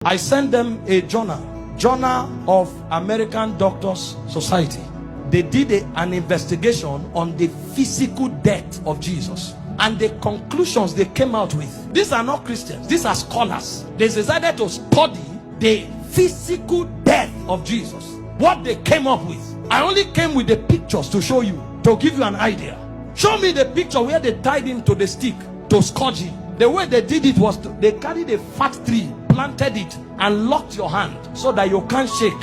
I sent them a journal of American Doctors Society. They did an investigation on the physical death of Jesus, and the conclusions they came out with. These are not Christians, these are scholars. They decided to study the physical death of Jesus. What they came up with, I only came with the pictures to show you, to give you an idea. Show me the picture where they tied him to the stick to scourge him. The way they did it was they carried a fat tree, planted it, and locked your hand so that you can't shake.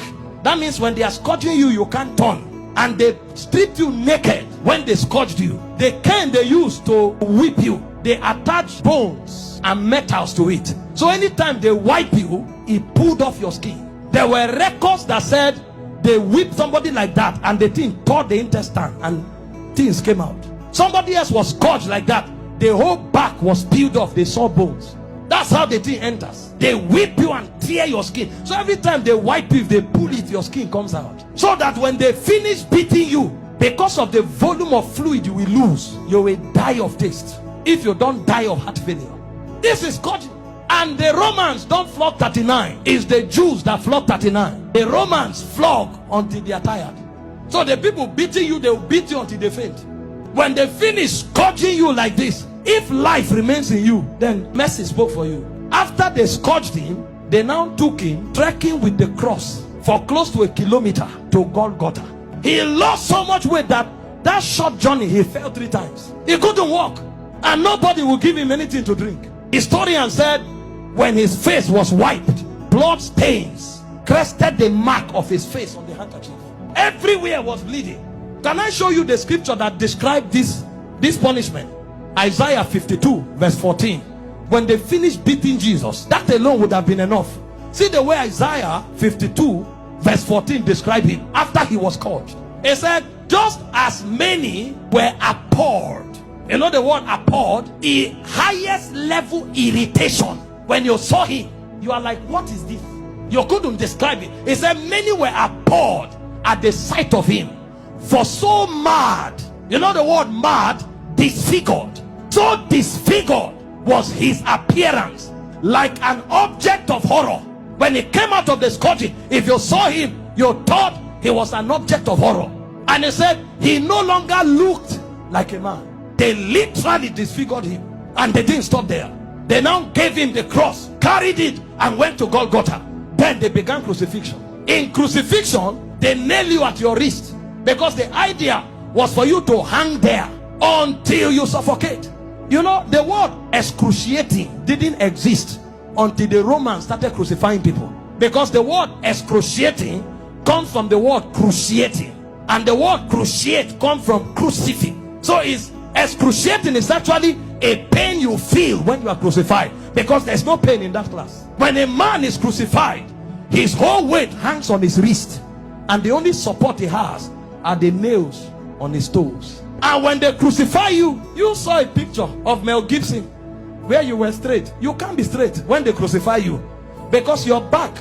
That means when they are scourging you, you can't turn. And they stripped you naked when they scourged you. The cane they used to whip you, they attached bones and metals to it. So anytime they wipe you, it pulled off your skin. There were records that said they whipped somebody like that and the thing tore the intestine and things came out. Somebody else was scourged like that. The whole back was peeled off. They saw bones. That's how the thing enters. They whip you and tear your skin. So every time they wipe you, if they pull it, your skin comes out. So that when they finish beating you, because of the volume of fluid you will lose, you will die of taste. If you don't die of heart failure. This is scourging. And the Romans don't flog 39. It's the Jews that flog 39. The Romans flog until they are tired. So the people beating you, they will beat you until they faint. When they finish scourging you like this, if life remains in you, then mercy spoke for you. After they scourged him, they now took him trekking with the cross for close to 1 kilometer to Golgotha. He lost so much weight that short journey he fell 3 times. He couldn't walk, and nobody would give him anything to drink. Historian said when his face was wiped, blood stains crested the mark of his face on the handkerchief. Everywhere was bleeding. Can I show you the scripture that described this punishment? Isaiah 52 verse 14. When they finished beating Jesus, that alone would have been enough. See the way Isaiah 52 verse 14 described him after he was scourged. It said, just as many were appalled. You know the word appalled? The highest level irritation. When you saw him, you are like, what is this? You couldn't describe it. It said many were appalled at the sight of him. For so mad, you know the word mad? Disfigured. So disfigured was his appearance, like an object of horror. When he came out of the scourging, if you saw him, you thought he was an object of horror. And he said he no longer looked like a man. They literally disfigured him, and they didn't stop there. They now gave him the cross, carried it, and went to Golgotha. Then they began crucifixion. In crucifixion, they nail you at your wrist, because the idea was for you to hang there until you suffocate. You know, the word excruciating didn't exist until the Romans started crucifying people, because the word excruciating comes from the word cruciating, and the word cruciate comes from crucifix. So it's excruciating is actually a pain you feel when you are crucified, because there's no pain in that class. When a man is crucified, his whole weight hangs on his wrist, and the only support he has are the nails on his toes. And when they crucify you, you saw a picture of Mel Gibson where you were straight. You can't be straight when they crucify you, because your back,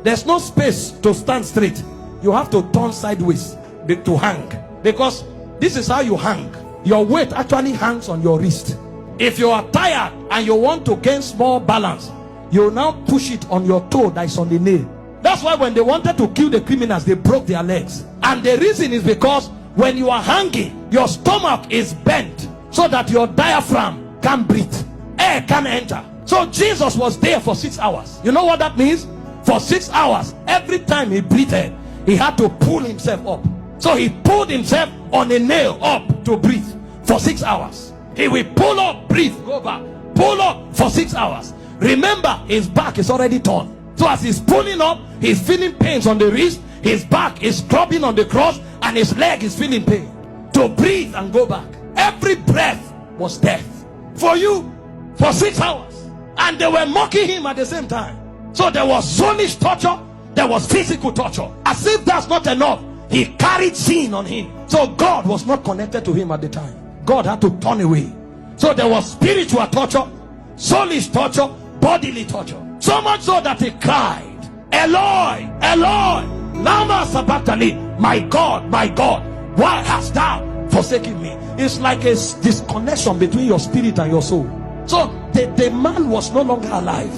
there's no space to stand straight. You have to turn sideways to hang, because this is how you hang. Your weight actually hangs on your wrist. If you are tired and you want to gain small balance, you now push it on your toe that is on the nail. That's why when they wanted to kill the criminals, they broke their legs. And the reason is because when you are hanging, your stomach is bent so that your diaphragm can breathe. Air can enter. So Jesus was there for 6 hours. You know what that means? For 6 hours, every time he breathed, he had to pull himself up. So he pulled himself on a nail up to breathe for 6 hours. He will pull up, breathe, go back, pull up for 6 hours. Remember, his back is already torn. So as he's pulling up, he's feeling pains on the wrist, his back is scrubbing on the cross, and his leg is feeling pain. To breathe and go back, every breath was death for you for 6 hours. And they were mocking him at the same time. So there was soulish torture, there was physical torture. As if that's not enough, he carried sin on him. So God was not connected to him at the time. God had to turn away. So there was spiritual torture, soulish torture, bodily torture. So much so that he cried, Eloi, Eloi, lama sabachthani, my God, why hast thou forsaken me? It's like a disconnection between your spirit and your soul. So the man was no longer alive.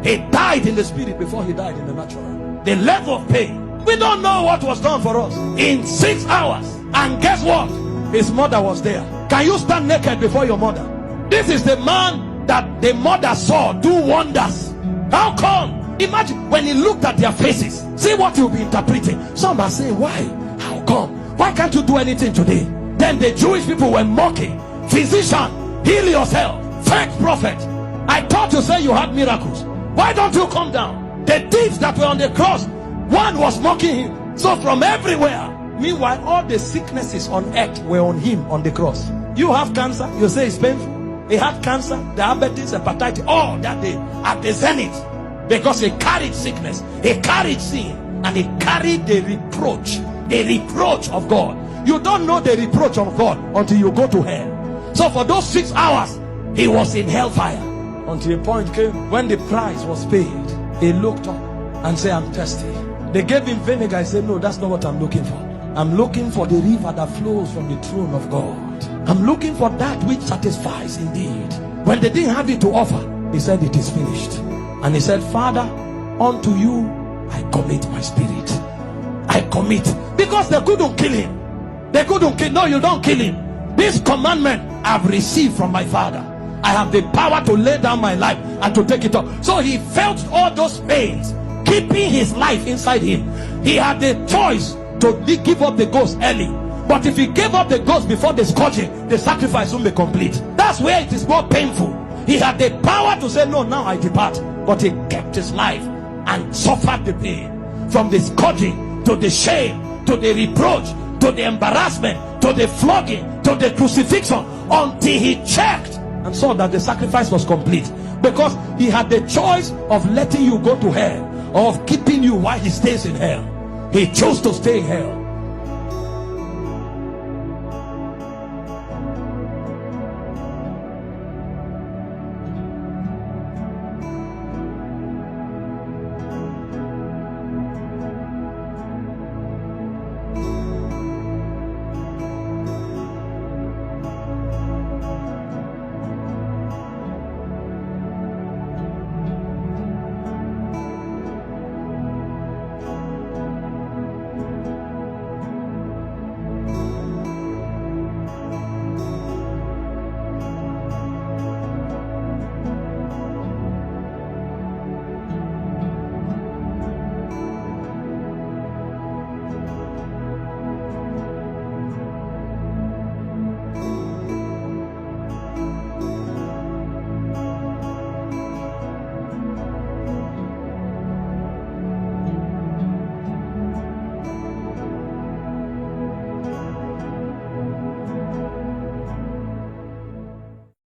He died in the spirit before he died in the natural. The level of pain. We don't know what was done for us in 6 hours. And guess what? His mother was there. Can you stand naked before your mother? This is the man that the mother saw do wonders. How come? Imagine when he looked at their faces. See what you'll be interpreting. Some are saying, why? How come? Why can't you do anything today? Then the Jewish people were mocking. Physician, heal yourself. Fake prophet, I thought you said you had miracles. Why don't you come down? The thieves that were on the cross, one was mocking him. So from everywhere. Meanwhile, all the sicknesses on earth were on him on the cross. You have cancer, you say it's painful. He had cancer, diabetes, hepatitis, all that day at the zenith. Because he carried sickness, he carried sin, and he carried the reproach of God. You don't know the reproach of God until you go to hell. So for those 6 hours, he was in hellfire. Until a point came when the price was paid. He looked up and said, I'm thirsty. They gave him vinegar. He said, no, that's not what I'm looking for. I'm looking for the river that flows from the throne of God. I'm looking for that which satisfies indeed. When they didn't have it to offer, he said, it is finished. And he said, Father, unto you I commit my spirit. I commit. Because they couldn't kill him. They couldn't kill. No, you don't kill him. This commandment I've received from my Father. I have the power to lay down my life and to take it up. So he felt all those pains, keeping his life inside him. He had the choice to give up the ghost early. But if he gave up the ghost before the scourging, the sacrifice won't be complete. That's where it is more painful. He had the power to say, no, now I depart. But he kept his life and suffered the pain. From the scourging, to the shame, to the reproach, to the embarrassment, to the flogging, to the crucifixion, until he checked and saw that the sacrifice was complete. Because he had the choice of letting you go to hell, or of keeping you while he stays in hell. He chose to stay in hell.